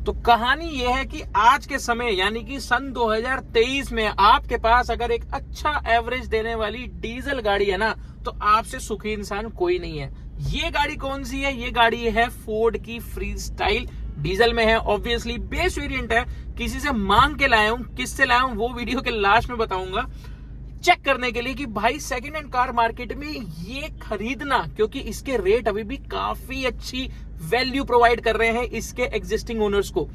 तो कहानी यह है कि आज के समय यानी कि सन 2023 में आपके पास अगर एक अच्छा एवरेज देने वाली डीजल गाड़ी है ना, तो आपसे सुखी इंसान कोई नहीं है। ये गाड़ी कौन सी है? ये गाड़ी है फोर्ड की फ्री स्टाइल, डीजल में है, ऑब्वियसली बेस वेरिएंट है। किसी से मांग के लाया हूं, किससे लाया हूं वो वीडियो के लास्ट में बताऊंगा, चेक करने के लिए कि भाई सेकंड हैंड कार मार्केट में ये खरीदना, क्योंकि इसके रेट अभी भी काफी अच्छी वैल्यू प्रोवाइड कर रहे हैं इसके एग्जिस्टिंग ओनर्स को।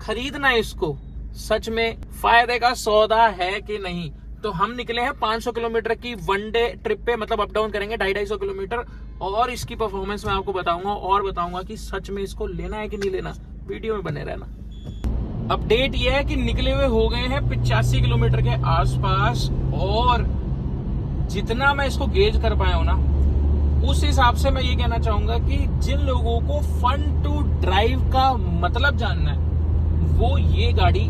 खरीदना इसको सच में फायदे का सौदा है कि नहीं। तो हम निकले हैं 500 किलोमीटर की वनडे ट्रिप पे, मतलब अप डाउन करेंगे 250 किलोमीटर, और इसकी परफॉर्मेंस मैं आपको बताऊंगा और बताऊंगा कि सच में इसको लेना है कि नहीं लेना। वीडियो में बने रहना। अपडेट ये है कि निकले हुए हो गए हैं 85 किलोमीटर के आसपास, और जितना मैं इसको गेज कर पाया हूं ना, उस हिसाब से मैं ये कहना चाहूंगा कि जिन लोगों को फन टू ड्राइव का मतलब जानना है, वो ये गाड़ी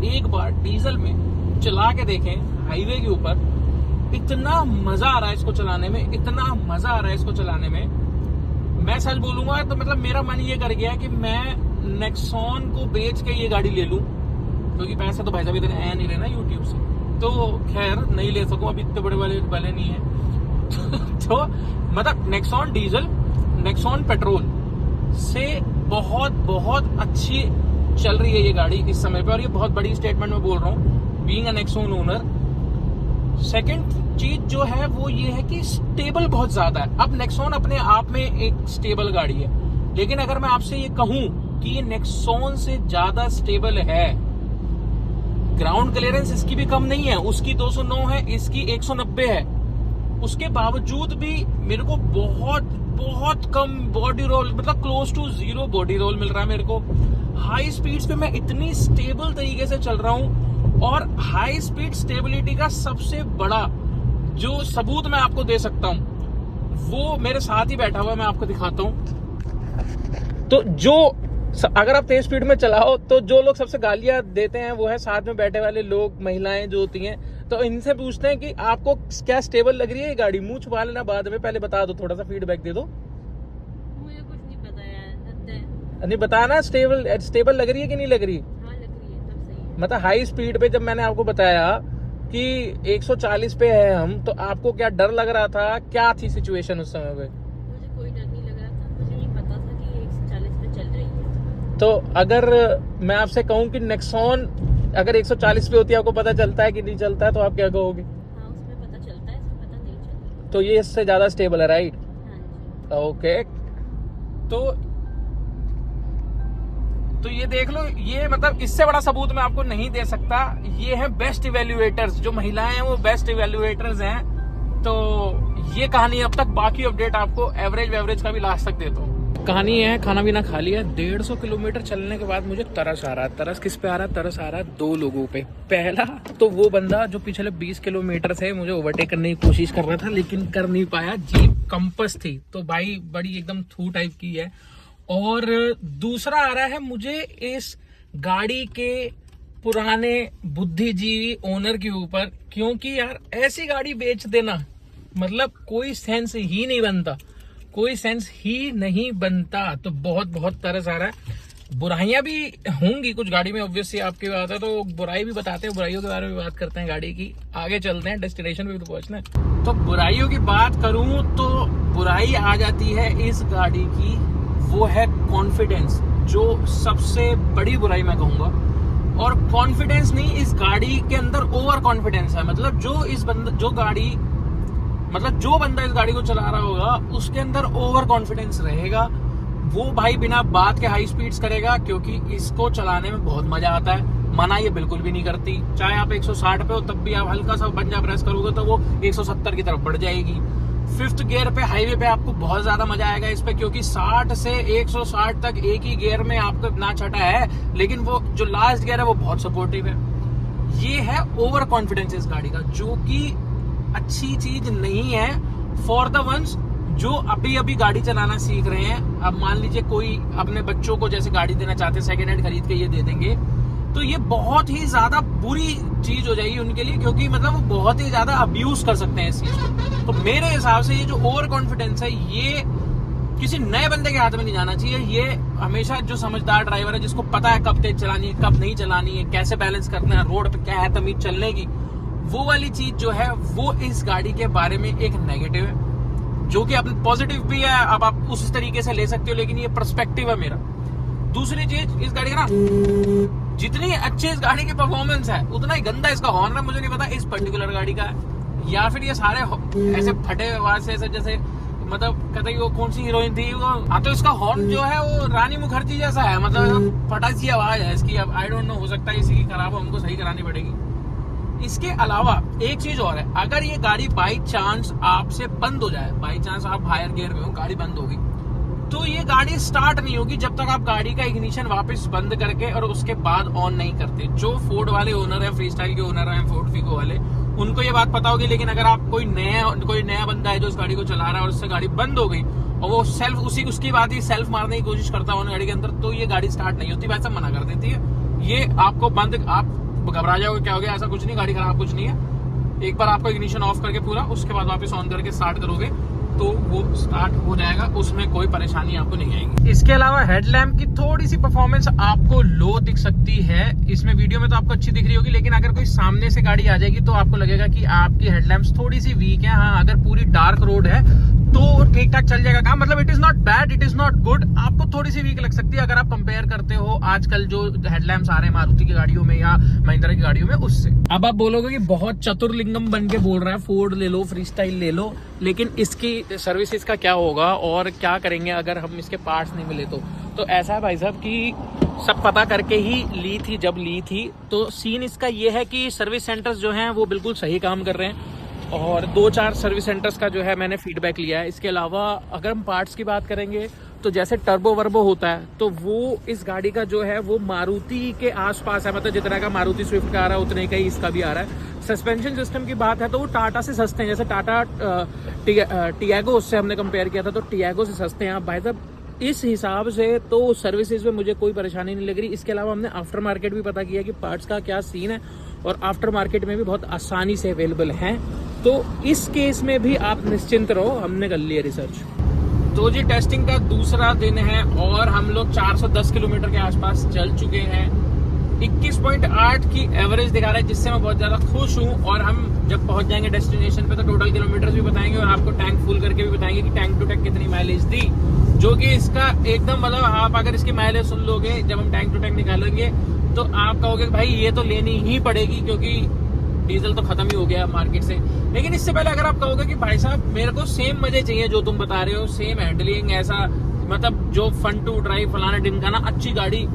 एक बार डीजल में चला के देखें हाईवे के ऊपर। इतना मजा आ रहा है इसको चलाने में, इतना मजा आ रहा है इसको चलाने में, मैं सच बोलूंगा तो मतलब मेरा मन ये कर गया कि मैं नेक्सॉन को बेच के ये गाड़ी ले लूं, क्योंकि पैसा तो भाई साहब इतने आया नहीं रहना यूट्यूब से, तो खैर नहीं ले सकूं, अभी इतने बड़े वाले नहीं है। तो मतलब नेक्सॉन डीजल, नेक्सॉन पेट्रोल से बहुत बहुत अच्छी चल रही है ये गाड़ी इस समय पे, और ये बहुत बड़ी स्टेटमेंट में बोल रहा हूँ being a Nexon owner. Second चीज जो है वो ये है कि स्टेबल बहुत ज्यादा है। अब नेक्सॉन अपने आप में एक स्टेबल गाड़ी है, लेकिन अगर मैं आपसे ये कहूं कि ये नेक्सॉन से ज्यादा स्टेबल है, ग्राउंड क्लियरेंस इसकी भी कम नहीं है, उसकी 209 है, इसकी 190 है, उसके बावजूद भी मेरे को बहुत बहुत कम बॉडी रोल, मतलब close to zero body roll मिल रहा है मेरे को। हाई स्पीड्स पे मैं इतनी स्टेबल तरीके से चल रहा हूं, और हाई स्पीड स्टेबिलिटी का सबसे बड़ा जो सबूत मैं आपको दे सकता हूं वो मेरे साथ ही बैठा हुआ है, मैं आपको दिखाता हूं। तो जो अगर आप तेज स्पीड में चलाओ तो जो लोग सबसे गालियां देते हैं वो है साथ में बैठे वाले लोग, महिलाएं जो होती हैं। तो इनसे पूछते हैं कि आपको क्या स्टेबल लग रही है ये गाड़ी? मुंह छुपा लेना बाद में, पहले बता दो, थोड़ा सा फीडबैक दे दो। मुझे कुछ नहीं पता यार, नहीं बताना स्टेबल लग रही है कि नहीं लग रही? हाँ लग रही है, सब सही है। मतलब हाई स्पीड पे जब मैंने आपको बताया कि 140 पे है हम, तो आपको क्या डर लग रहा था? क्या थी सिचुएशन उस समय पे? मुझे कोई डर नहीं लग रहा था, मुझे नहीं पता था कि 140 पे चल रही है। तो अगर मैं आपसे कहूं कि नेक्सॉन अगर 140 पे होती है, आपको पता चलता है कि नहीं चलता है, तो आप क्या कहोगे? हाँ उसमें पता चलता है, इसमें पता नहीं चलता। तो ये इससे ज्यादा स्टेबल है, राइट? हाँ जी। ओके, तो ये देख लो, ये मतलब इससे बड़ा सबूत मैं आपको नहीं दे सकता। ये है बेस्ट इवैल्यूएटर्स, जो महिलाएं हैं वो बेस्ट इवैल्यूएटर्स हैं। तो ये कहानी अब तक, बाकी अपडेट आपको एवरेज का भी लास्ट तक देता हूँ। कहानी है, खाना पीना खा लिया, 150 किलोमीटर चलने के बाद मुझे तरस आ रहा है। तरस किस पे आ रहा है? तरस आ रहा है दो लोगों पे। पहला तो वो बंदा जो पिछले 20 किलोमीटर से मुझे ओवरटेक करने की कोशिश कर रहा था, लेकिन कर नहीं पाया। जीप कंपस थी, तो भाई बड़ी एकदम थू टाइप की है। और दूसरा आ रहा है मुझे इस गाड़ी के पुराने बुद्धिजीवी ओनर के ऊपर, क्योंकि यार ऐसी गाड़ी बेच देना मतलब कोई सेंस ही नहीं बनता, कोई सेंस ही नहीं बनता। तो बहुत बहुत तरस आ रहा है। बुराइयां भी होंगी कुछ गाड़ी में, ऑब्वियसली आपके बात है, तो बुराई भी बताते हैं, बुराइयों के बारे में बात करते हैं गाड़ी की। आगे चलते हैं, डेस्टिनेशन पे भी तो पहुंचना है। तो बुराइयों की बात करूं तो बुराई आ जाती है इस गाड़ी की, वो है कॉन्फिडेंस, जो सबसे बड़ी बुराई मैं कहूंगा। और कॉन्फिडेंस नहीं, इस गाड़ी के अंदर ओवर कॉन्फिडेंस है। मतलब जो बंदा इस गाड़ी को चला रहा होगा उसके अंदर ओवर कॉन्फिडेंस रहेगा। वो भाई बिना बात के हाई स्पीड्स करेगा, क्योंकि इसको चलाने में बहुत मजा आता है। मना ये बिल्कुल भी नहीं करती। चाहे आप 160 पे हो तब भी आप हल्का सा पंजा प्रेस करोगे तो वो 170 की तरफ बढ़ जाएगी। 5th गियर पे हाईवे पे आपको बहुत ज्यादा मजा आएगा इस पे, क्योंकि 60 से 160 तक एक ही गियर में आपको इतना छटा है, लेकिन वो जो लास्ट गियर है वो बहुत सपोर्टिव है। ये है ओवर कॉन्फिडेंस इस गाड़ी का, जो कि अच्छी चीज नहीं है फॉर द वंस जो अभी अभी गाड़ी चलाना सीख रहे हैं। अब मान लीजिए कोई अपने बच्चों को जैसे गाड़ी देना चाहते हैं, सेकेंड हैंड खरीद के ये दे देंगे, तो ये बहुत ही ज्यादा बुरी चीज हो जाएगी उनके लिए, क्योंकि मतलब वो बहुत ही ज्यादा अब्यूज कर सकते हैं इस चीज को। तो मेरे हिसाब से ये जो ओवर कॉन्फिडेंस है, ये किसी नए बंदे के हाथ में नहीं जाना चाहिए। ये हमेशा जो समझदार ड्राइवर है, जिसको पता है कब तेज चलानी है, कब नहीं चलानी है, कैसे बैलेंस करना है, रोड पे क्या है तमीज चलने की, वो वाली चीज जो है वो इस गाड़ी के बारे में एक नेगेटिव है, जो कि अब पॉजिटिव भी है। अब आप उस तरीके से ले सकते हो, लेकिन ये पर्सपेक्टिव है मेरा। दूसरी चीज, इस गाड़ी का ना जितनी अच्छी इस गाड़ी की परफॉर्मेंस है उतना ही गंदा इसका हॉर्न है। मुझे नहीं पता इस पर्टिकुलर गाड़ी का है या फिर ये सारे ऐसे फटे आवाज से ऐसे, जैसे मतलब कहते हैं वो कौन सी हीरोइन थी वो। हाँ, तो इसका हॉर्न जो है वो रानी मुखर्जी जैसा है, मतलब फटाक सी आवाज है इसकी। अब आई डोंट नो, हो सकता है इसी की खराब हो, हमको सही करानी पड़ेगी। इसके अलावा एक चीज और है, अगर ये गाड़ी बाई चांस आपसे बंद हो जाए, बाई चांस आप हायर गियर में हो, गाड़ी बंद होगी, तो ये गाड़ी स्टार्ट नहीं होगी जब तक आप गाड़ी का इग्निशन वापस बंद करके और उसके बाद ऑन नहीं करते। जो फोर्ड वाले ओनर है, फ्रीस्टाइल के ओनर है, फोर्ड फिगो वाले, उनको ये बात पता होगी। लेकिन अगर आप कोई नया बंदा है जो उस गाड़ी को चला रहा है और उससे गाड़ी बंद हो गई और वो सेल्फ उसकी बात ही सेल्फ मारने की कोशिश करता है गाड़ी के अंदर, तो ये गाड़ी स्टार्ट नहीं होती, वैसे मना कर देती है। ये आपको बंद, आप घबरा जाओगे क्या हो गया, ऐसा कुछ नहीं, गाड़ी खराब कुछ नहीं है। एक बार आपको इग्निशन ऑफ करके पूरा, उसके बाद वापस ऑन करके स्टार्ट करोगे तो वो स्टार्ट हो जाएगा, उसमें कोई परेशानी आपको नहीं आएगी। इसके अलावा हेडलैम्प की थोड़ी सी परफॉर्मेंस आपको लो दिख सकती है, इसमें वीडियो में तो आपको अच्छी दिख रही होगी, लेकिन अगर कोई सामने से गाड़ी आ जाएगी तो आपको लगेगा कि आपकी हेडलैम्प्स थोड़ी सी वीक है। हाँ, अगर पूरी डार्क रोड है तो ठीक ठाक चल जाएगा काम, मतलब it is not bad, it is not good. आपको थोड़ी सी वीक लग सकती है अगर आप कंपेयर करते हो आजकल जो हेडलैम्प्स आ रहे हैं मारुति की गाड़ियों में या महिंद्रा की गाड़ियों में उससे। अब आप बोलोगे कि बहुत चतुर्लिंगम बन के बोल रहा है, फोर्ड ले लो, फ्रीस्टाइल ले लो, लेकिन इसकी सर्विसेज का क्या होगा और क्या करेंगे अगर हम इसके पार्ट्स नहीं मिले तो ऐसा है भाई साहब कि सब पता करके ही ली थी। जब ली थी तो सीन इसका ये है कि सर्विस सेंटर्स जो हैं वो बिल्कुल सही काम कर रहे हैं और 2-4 सर्विस सेंटर्स का जो है मैंने फीडबैक लिया है। इसके अलावा अगर हम पार्ट्स की बात करेंगे तो जैसे टर्बो वर्बो होता है तो वो इस गाड़ी का जो है वो मारुति के आसपास है, मतलब जितना का मारुति स्विफ्ट का आ रहा है उतने का ही इसका भी आ रहा है। सस्पेंशन सिस्टम की बात है तो वो टाटा से सस्ते हैं, जैसे टाटा टियागो उससे हमने कंपेयर किया था तो टियागो से सस्ते हैं। आप भाई साहब इस हिसाब से तो सर्विसेज में मुझे कोई परेशानी नहीं लग रही। इसके अलावा हमने आफ्टर मार्केट भी पता किया कि पार्ट्स का क्या सीन है और आफ्टर मार्केट में भी बहुत आसानी से अवेलेबल हैं, तो इस केस में भी आप निश्चिंत रहो, हमने कर लिया रिसर्च। तो जी टेस्टिंग का दूसरा दिन है और हम लोग 410 किलोमीटर के आसपास चल चुके हैं। 21.8 की एवरेज दिखा रहा है, जिससे मैं बहुत ज्यादा खुश हूँ। और हम जब पहुंच जाएंगे डेस्टिनेशन पे तो टोटल किलोमीटर्स भी बताएंगे और आपको टैंक फुल करके भी बताएंगे कि टैंक टू टैंक कितनी माइलेज दी, जो कि इसका एकदम मतलब आप अगर इसकी माइलेज सुन लोगे जब हम टैंक टू टैंक निकालेंगे तो आप कहोगे भाई ये तो लेनी ही पड़ेगी क्योंकि डीजल तो खत्म ही हो गया मार्केट से। लेकिन इससे पहले अगर आप कहोगे कि भाई साहब मेरे को सेम मजे चाहिए जो तुम बता रहे हो, सेम हैंडलिंग, ऐसा मतलब जो फन टू ड्राइव फलाना ढिमकाना, अच्छी गाड़ी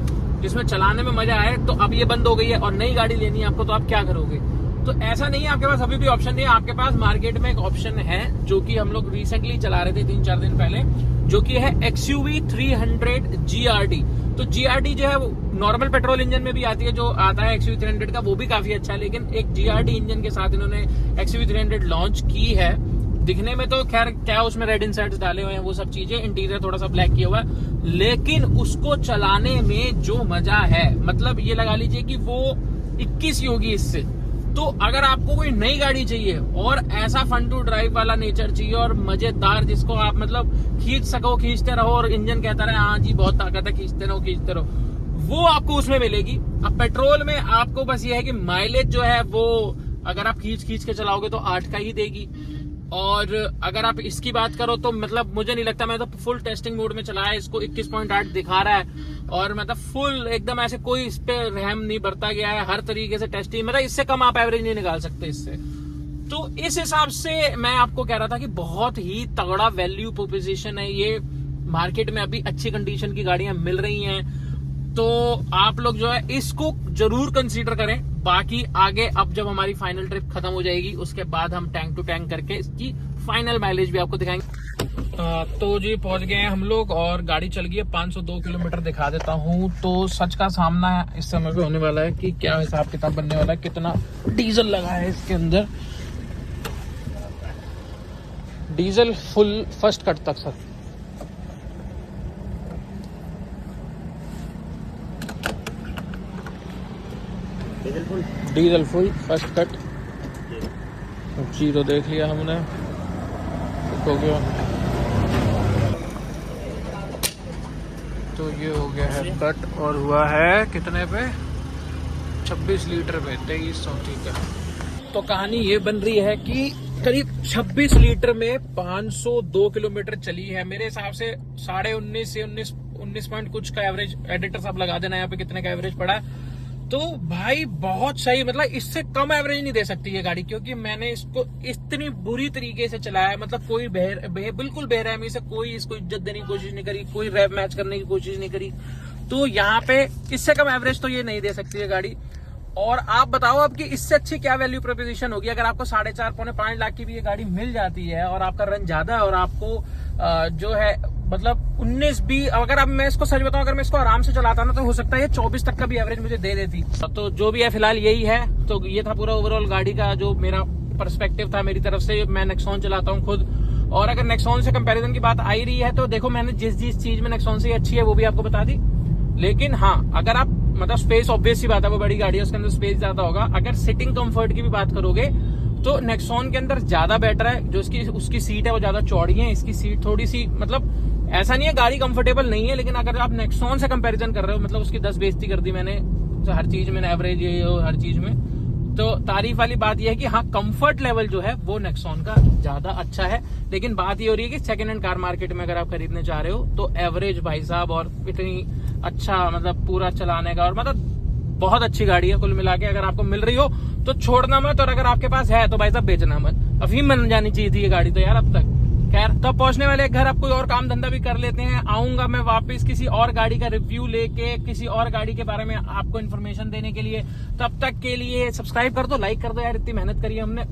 जिसमें चलाने में मजा आए, तो अब ये बंद हो गई है और नई गाड़ी लेनी है आपको, तो आप क्या करोगे? तो ऐसा नहीं है, आपके पास अभी भी ऑप्शन नहीं है। आपके पास मार्केट में एक ऑप्शन है जो कि हम लोग रिसेंटली चला रहे थे 3-4 दिन पहले, जो कि है XUV 300 GRD। तो GRD जो है वो नॉर्मल पेट्रोल इंजन में भी आती है, जो आता है XUV 300 का, वो भी काफी अच्छा है। लेकिन एक GRD इंजन के साथ इन्होंने XUV 300 लॉन्च की है। दिखने में तो खैर क्या उसमें रेड इंसर्ट्स डाले हुए हैं, वो सब चीजें, इंटीरियर थोड़ा सा ब्लैक किया हुआ है, लेकिन उसको चलाने में जो मजा है, मतलब ये लगा लीजिए कि वो 21 ही होगी इससे। तो अगर आपको कोई नई गाड़ी चाहिए और ऐसा फन टू ड्राइव वाला नेचर चाहिए और मजेदार, जिसको आप मतलब खींच सको, खींचते रहो और इंजन कहता रहे हाँ जी बहुत ताकत है, खींचते रहो, वो आपको उसमें मिलेगी। अब पेट्रोल में आपको बस ये है कि माइलेज जो है वो अगर आप खींच के चलाओगे तो 8 का ही देगी। और अगर आप इसकी बात करो तो मतलब मुझे नहीं लगता, मैं तो फुल टेस्टिंग मोड में चलाया, इसको 21.8 दिखा रहा है और मतलब फुल एकदम ऐसे कोई इस पे रहम नहीं बरता गया है, हर तरीके से टेस्टिंग, मतलब इससे कम आप एवरेज नहीं निकाल सकते इससे। तो इस हिसाब से मैं आपको कह रहा था कि बहुत ही तगड़ा वैल्यू प्रोपोजिशन है ये। मार्केट में अभी अच्छी कंडीशन की गाड़ियां मिल रही हैं, तो आप लोग जो है इसको जरूर कंसीडर करें। बाकी आगे अब जब हमारी फाइनल ट्रिप खत्म हो जाएगी उसके बाद हम टैंक टू टैंक करके इसकी फाइनल माइलेज भी आपको दिखाएंगे। तो जी पहुंच गए हैं हम लोग और गाड़ी चल गई है 502 किलोमीटर दिखा देता हूँ। तो सच का सामना है इस समय पे होने वाला है कि क्या हिसाब किताब बनने वाला है, कितना डीजल लगा है इसके अंदर। डीजल फुल फर्स्ट कट तक sir, diesel full first cut. Zero देख लिया हमने, हो गया तो ये हो गया है कट और हुआ है कितने पे, 26 लीटर पे 2334 का। तो कहानी ये बन रही है कि करीब 26 लीटर में 502 किलोमीटर चली है। मेरे हिसाब से 19.5 से 19 पॉइंट कुछ का एवरेज, एडिटर साहब लगा देना यहाँ पे कितने का एवरेज पड़ा है। तो भाई बहुत सही, मतलब इससे कम एवरेज नहीं दे सकती ये गाड़ी, क्योंकि मैंने इसको इतनी बुरी तरीके से चलाया, मतलब कोई बिल्कुल बेरहमी से कोई इसको इज्जत देने की कोशिश नहीं करी, कोई रैप मैच करने की कोशिश नहीं करी। तो यहाँ पे इससे कम एवरेज तो ये नहीं दे सकती है गाड़ी। और आप बताओ अब कि इससे अच्छी क्या वैल्यू प्रोपोजिशन होगी अगर आपको 4.5 पौने 5 लाख की भी ये गाड़ी मिल जाती है और आपका रन ज्यादा है और आपको जो है मतलब 19-20, अगर अब मैं इसको सच बताऊं, अगर मैं इसको आराम से चलाता ना तो हो सकता है ये 24 तक का भी एवरेज मुझे दे देती। तो जो भी है फिलहाल यही है। तो ये था पूरा ओवरऑल गाड़ी का जो मेरा पर्सपेक्टिव था मेरी तरफ से। मैं नेक्सॉन चलाता हूँ खुद, और अगर नेक्सॉन से कंपैरिजन की बात आ ही रही है तो देखो मैंने जिस चीज में नेक्सॉन से अच्छी है वो भी आपको बता दी। लेकिन हाँ, अगर आप मतलब स्पेस, ऑब्वियस सी बात है वो बड़ी गाड़ी है उसके अंदर स्पेस ज्यादा होगा। अगर सिटिंग कंफर्ट की भी बात करोगे तो नेक्सॉन के अंदर ज्यादा बेटर है। जो उसकी सीट है वो ज्यादा चौड़ी है, इसकी सीट थोड़ी सी, मतलब ऐसा नहीं है गाड़ी कंफर्टेबल नहीं है, लेकिन अगर आप नेक्सॉन से कंपैरिजन कर रहे हो, मतलब उसकी 10 बेइज्जती कर दी मैंने हर चीज में, एवरेज ये हर चीज में। तो तारीफ वाली बात यह है कि हाँ, कंफर्ट लेवल जो है वो नेक्सॉन का ज्यादा अच्छा है। लेकिन बात ये हो रही है कि सेकंड हैंड कार मार्केट में अगर आप खरीदने चाह रहे हो तो एवरेज भाई साहब, और इतनी अच्छा मतलब पूरा चलाने का, और मतलब बहुत अच्छी गाड़ी है कुल मिला के। अगर आपको मिल रही हो तो छोड़ना मत, और अगर आपके पास है तो भाई साहब बेचना मत। अफीम बन जानी चाहिए थी ये गाड़ी तो यार अब तक। खैर, तब पहुंचने वाले घर अब कोई और काम धंधा भी कर लेते हैं। आऊंगा मैं वापस किसी और गाड़ी का रिव्यू लेके, किसी और गाड़ी के बारे में आपको इन्फॉर्मेशन देने के लिए। तब तक के लिए सब्सक्राइब कर दो, लाइक कर दो यार, इतनी मेहनत करी है हमने।